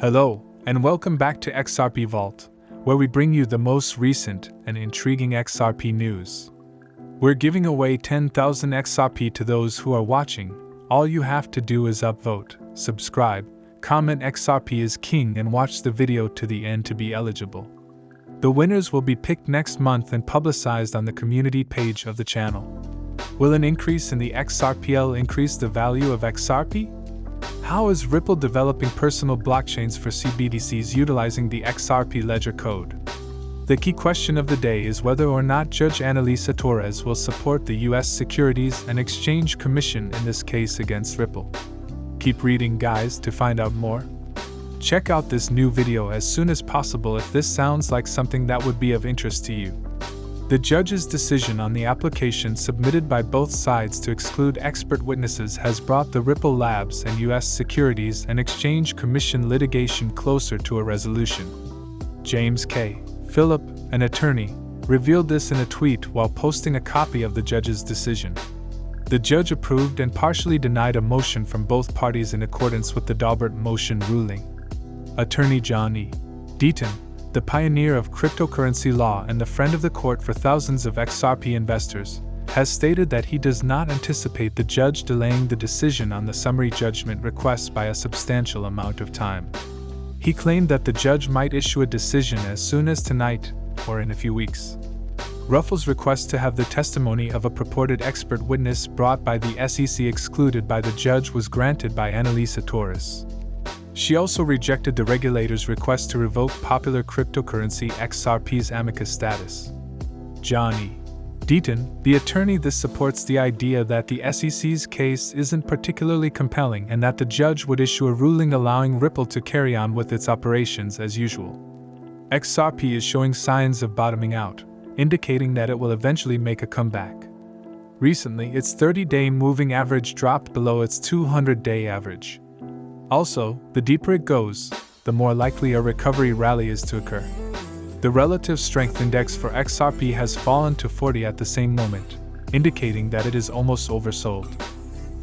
Hello, and welcome back to XRP Vault, where we bring you the most recent and intriguing XRP news. We're giving away 10,000 XRP to those who are watching. All you have to do is upvote, subscribe, comment XRP is king, and watch the video to the end to be eligible. The winners will be picked next month and publicized on the community page of the channel. Will an increase in the XRPL increase the value of XRP? How is Ripple developing personal blockchains for CBDCs utilizing the XRP ledger code? The key question of the day is whether or not Judge Annalisa Torres will support the U.S. Securities and Exchange Commission in this case against Ripple. Keep reading, guys, to find out more. Check out this new video as soon as possible if this sounds like something that would be of interest to you. The judge's decision on the application submitted by both sides to exclude expert witnesses has brought the Ripple Labs and U.S. Securities and Exchange Commission litigation closer to a resolution. James K. Phillip, an attorney, revealed this in a tweet while posting a copy of the judge's decision. The judge approved and partially denied a motion from both parties in accordance with the Daubert motion ruling. Attorney John Deaton, the pioneer of cryptocurrency law and the friend of the court for thousands of XRP investors, has stated that he does not anticipate the judge delaying the decision on the summary judgment request by a substantial amount of time. He claimed that the judge might issue a decision as soon as tonight or in a few weeks. Ruffle's request to have the testimony of a purported expert witness brought by the SEC excluded by the judge was granted by Annalisa Torres. She also rejected the regulator's request to revoke popular cryptocurrency XRP's amicus status. John Deaton, the attorney, this supports the idea that the SEC's case isn't particularly compelling and that the judge would issue a ruling allowing Ripple to carry on with its operations as usual. XRP is showing signs of bottoming out, indicating that it will eventually make a comeback. Recently, its 30-day moving average dropped below its 200-day average. Also, the deeper it goes, the more likely a recovery rally is to occur. The relative strength index for XRP has fallen to 40 at the same moment, indicating that it is almost oversold.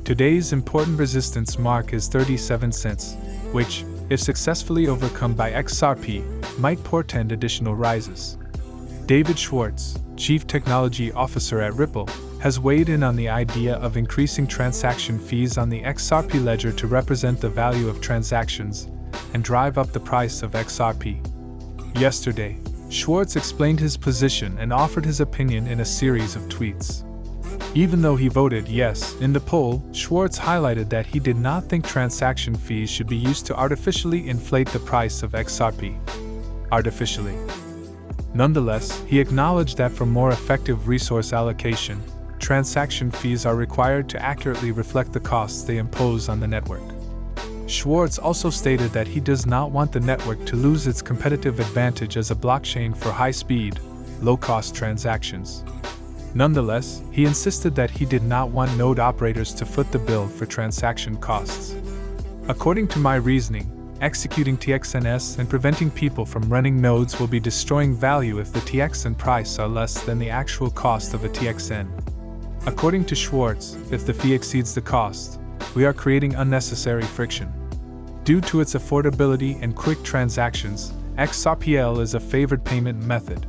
Today's important resistance mark is 37 cents, which, if successfully overcome by XRP, might portend additional rises. David Schwartz, Chief Technology Officer at Ripple, has weighed in on the idea of increasing transaction fees on the XRP ledger to represent the value of transactions and drive up the price of XRP. Yesterday, Schwartz explained his position and offered his opinion in a series of tweets. Even though he voted yes in the poll, Schwartz highlighted that he did not think transaction fees should be used to artificially inflate the price of XRP. Artificially. Nonetheless, he acknowledged that for more effective resource allocation, transaction fees are required to accurately reflect the costs they impose on the network. Schwartz also stated that he does not want the network to lose its competitive advantage as a blockchain for high-speed, low-cost transactions. Nonetheless, he insisted that he did not want node operators to foot the bill for transaction costs. According to my reasoning, executing TXNS and preventing people from running nodes will be destroying value if the TXN price are less than the actual cost of a TXN. According to Schwartz, if the fee exceeds the cost, we are creating unnecessary friction. Due to its affordability and quick transactions, XRPL is a favored payment method.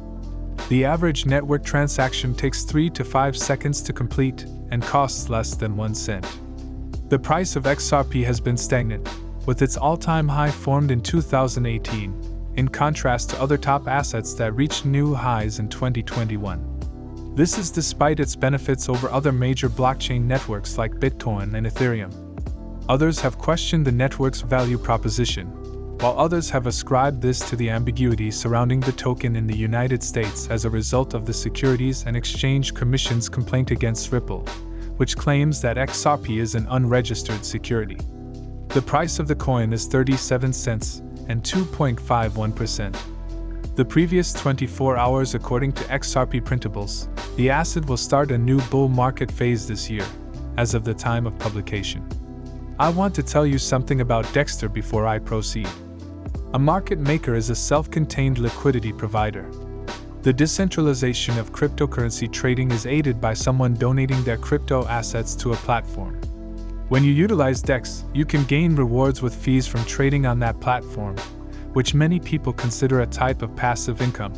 The average network transaction takes 3 to 5 seconds to complete and costs less than 1 cent. The price of XRP has been stagnant, with its all-time high formed in 2018, in contrast to other top assets that reached new highs in 2021. This is despite its benefits over other major blockchain networks like Bitcoin and Ethereum. Others have questioned the network's value proposition, while others have ascribed this to the ambiguity surrounding the token in the United States as a result of the Securities and Exchange Commission's complaint against Ripple, which claims that XRP is an unregistered security. The price of the coin is 37 cents and 2.51%. The previous 24 hours, according to XRP printables, the asset will start a new bull market phase this year, as of the time of publication. I want to tell you something about Dexter before I proceed. A market maker is a self-contained liquidity provider. The decentralization of cryptocurrency trading is aided by someone donating their crypto assets to a platform. When you utilize DEX, you can gain rewards with fees from trading on that platform, which many people consider a type of passive income.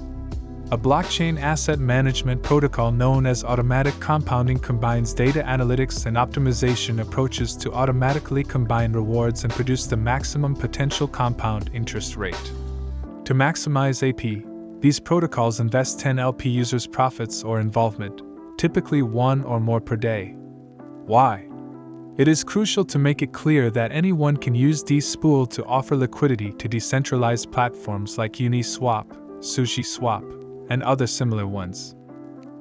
A blockchain asset management protocol known as automatic compounding combines data analytics and optimization approaches to automatically combine rewards and produce the maximum potential compound interest rate. To maximize AP, these protocols invest 10 LP users' profits or involvement, typically one or more per day. Why? It is crucial to make it clear that anyone can use Despool to offer liquidity to decentralized platforms like Uniswap, SushiSwap, and other similar ones.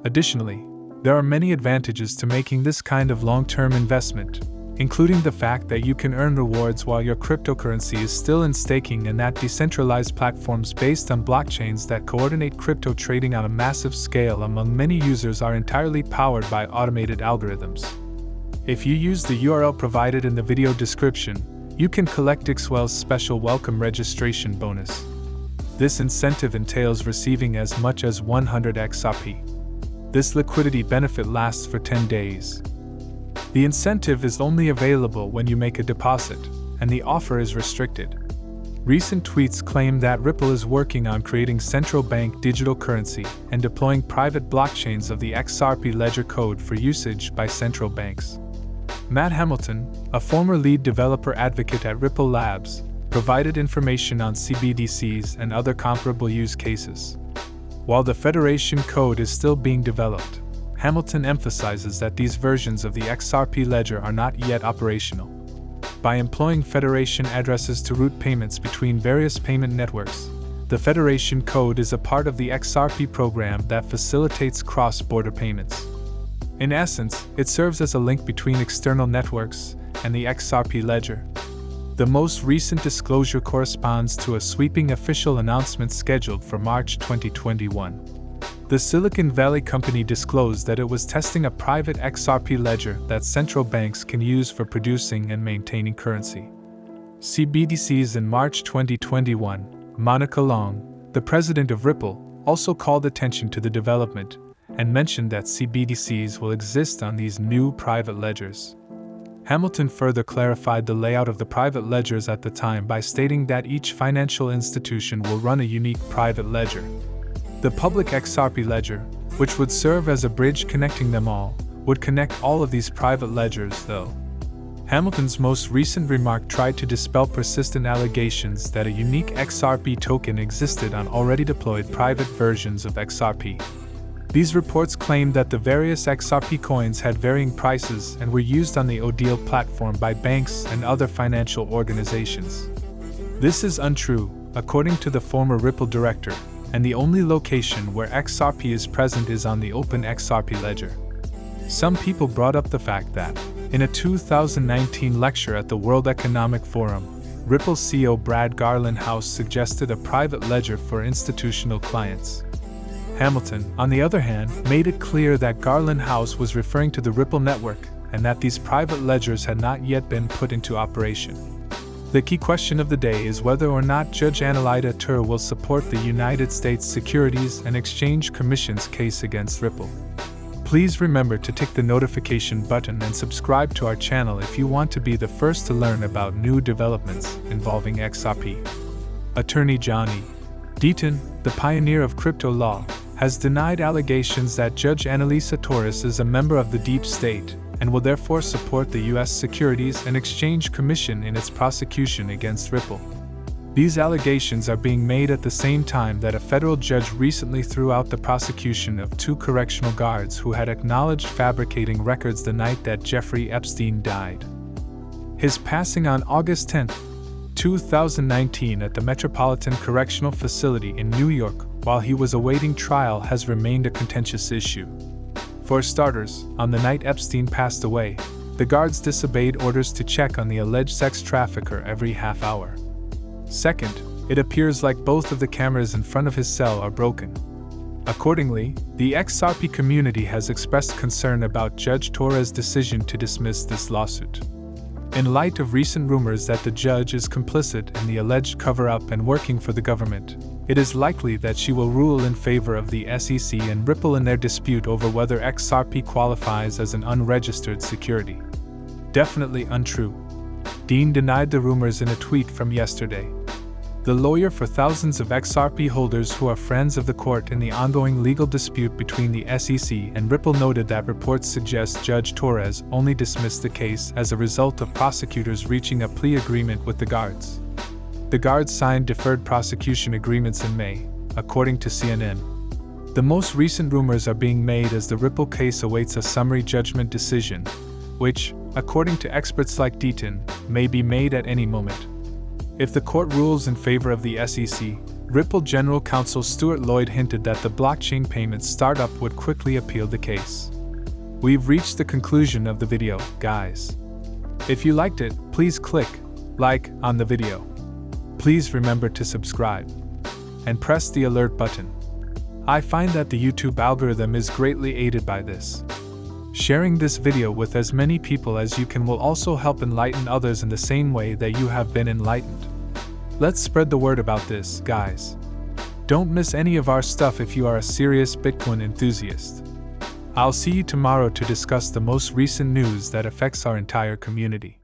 Additionally, there are many advantages to making this kind of long-term investment, including the fact that you can earn rewards while your cryptocurrency is still in staking and that decentralized platforms based on blockchains that coordinate crypto trading on a massive scale among many users are entirely powered by automated algorithms. If you use the URL provided in the video description, you can collect Xwell's special welcome registration bonus. This incentive entails receiving as much as 100 XRP. This liquidity benefit lasts for 10 days. The incentive is only available when you make a deposit, and the offer is restricted. Recent tweets claim that Ripple is working on creating central bank digital currency and deploying private blockchains of the XRP ledger code for usage by central banks. Matt Hamilton, a former lead developer advocate at Ripple Labs, provided information on CBDCs and other comparable use cases. While the Federation code is still being developed, Hamilton emphasizes that these versions of the XRP ledger are not yet operational. By employing Federation addresses to route payments between various payment networks, the Federation code is a part of the XRP program that facilitates cross-border payments. In essence, it serves as a link between external networks and the XRP ledger. The most recent disclosure corresponds to a sweeping official announcement scheduled for March 2021. The Silicon Valley company disclosed that it was testing a private XRP ledger that central banks can use for producing and maintaining currency. CBDCs in March 2021, Monica Long, the president of Ripple, also called attention to the development and mentioned that CBDCs will exist on these new private ledgers. Hamilton further clarified the layout of the private ledgers at the time by stating that each financial institution will run a unique private ledger. The public XRP ledger, which would serve as a bridge connecting them all, would connect all of these private ledgers, though. Hamilton's most recent remark tried to dispel persistent allegations that a unique XRP token existed on already deployed private versions of XRP. These reports claimed that the various XRP coins had varying prices and were used on the Odile platform by banks and other financial organizations. This is untrue, according to the former Ripple director, and the only location where XRP is present is on the Open XRP ledger. Some people brought up the fact that, in a 2019 lecture at the World Economic Forum, Ripple CEO Brad Garlinghouse suggested a private ledger for institutional clients. Hamilton, on the other hand, made it clear that Garlinghouse was referring to the Ripple network and that these private ledgers had not yet been put into operation. The key question of the day is whether or not Judge Annalisa Tur will support the United States Securities and Exchange Commission's case against Ripple. Please remember to tick the notification button and subscribe to our channel if you want to be the first to learn about new developments involving XRP. Attorney John Deaton, the pioneer of CryptoLaw, has denied allegations that Judge Annalisa Torres is a member of the deep state and will therefore support the U.S. Securities and Exchange Commission in its prosecution against Ripple. These allegations are being made at the same time that a federal judge recently threw out the prosecution of 2 correctional guards who had acknowledged fabricating records the night that Jeffrey Epstein died. His passing on August 10, 2019 at the Metropolitan Correctional Facility in New York while he was awaiting trial has remained a contentious issue. For starters, on the night Epstein passed away, the guards disobeyed orders to check on the alleged sex trafficker every half hour. Second, it appears like both of the cameras in front of his cell are broken. Accordingly, the XRP community has expressed concern about Judge Torres' decision to dismiss this lawsuit. In light of recent rumors that the judge is complicit in the alleged cover-up and working for the government, it is likely that she will rule in favor of the SEC and Ripple in their dispute over whether XRP qualifies as an unregistered security. Definitely untrue. Dean denied the rumors in a tweet from yesterday. The lawyer for thousands of XRP holders who are friends of the court in the ongoing legal dispute between the SEC and Ripple noted that reports suggest Judge Torres only dismissed the case as a result of prosecutors reaching a plea agreement with the guards. The guards signed deferred prosecution agreements in May, according to CNN. The most recent rumors are being made as the Ripple case awaits a summary judgment decision, which, according to experts like Deaton, may be made at any moment. If the court rules in favor of the SEC, Ripple General Counsel Stuart Lloyd hinted that the blockchain payments startup would quickly appeal the case. We've reached the conclusion of the video, guys. If you liked it, please click like on the video. Please remember to subscribe and press the alert button. I find that the YouTube algorithm is greatly aided by this. Sharing this video with as many people as you can will also help enlighten others in the same way that you have been enlightened. Let's spread the word about this, guys. Don't miss any of our stuff if you are a serious Bitcoin enthusiast. I'll see you tomorrow to discuss the most recent news that affects our entire community.